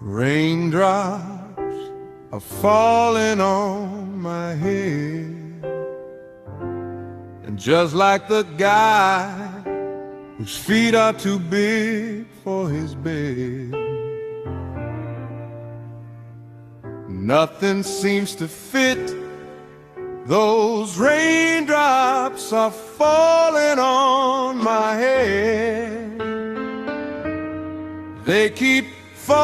Raindrops are falling on my head, and just like the guy whose feet are too big for his bed, nothing seems to fit. Those raindrops are falling on my head. They keep falling.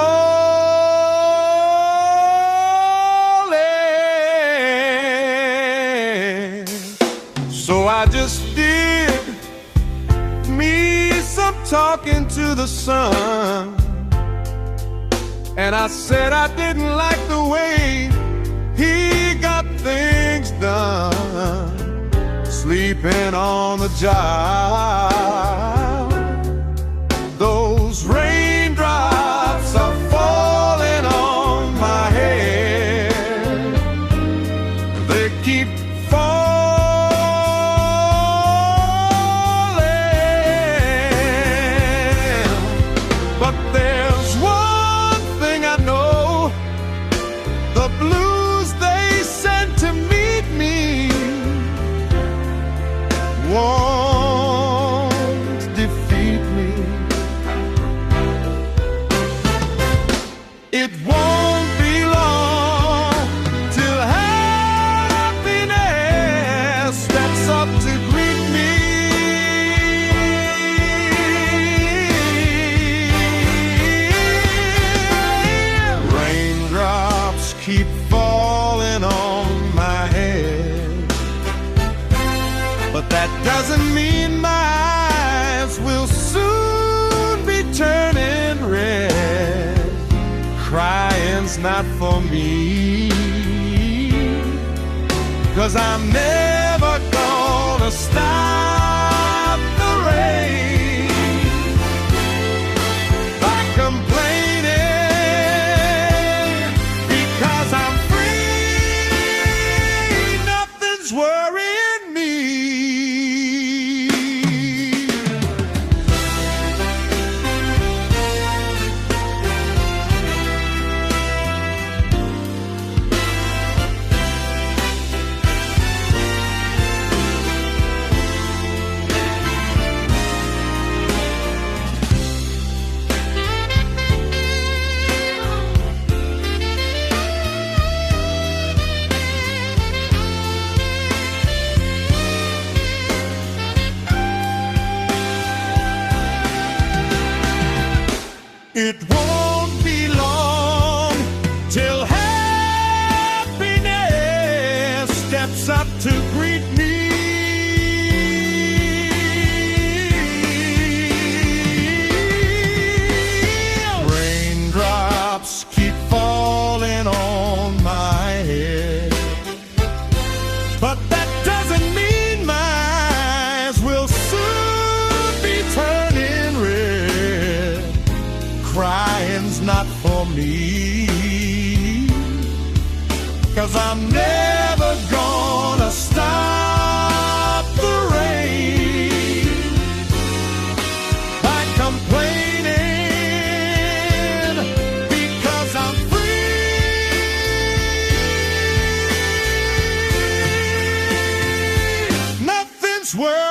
So I just did me some talking to the sun, and I said I didn't like the way he got things done, sleeping on the job. Those raindrops are falling on my head. They keep falling. But there's one thing I know: the blues they sent to meet me won't defeat me. It won't be long till happiness steps up to greet me. Raindrops keep falling on my head, but that doesn't mean my eyes will soon be turning red. Crying's not for me, 'cause I'm never gonna stop the rain by complaining, because I'm free. Nothing's worrying me. It won't be long till happiness steps up to greet me. Raindrops keep falling on my head, but that doesn't mean my eyes will soon be turning red. Crying's not for me, 'cause I'm never gonna stop the rain by complaining, because I'm free. Nothing's worth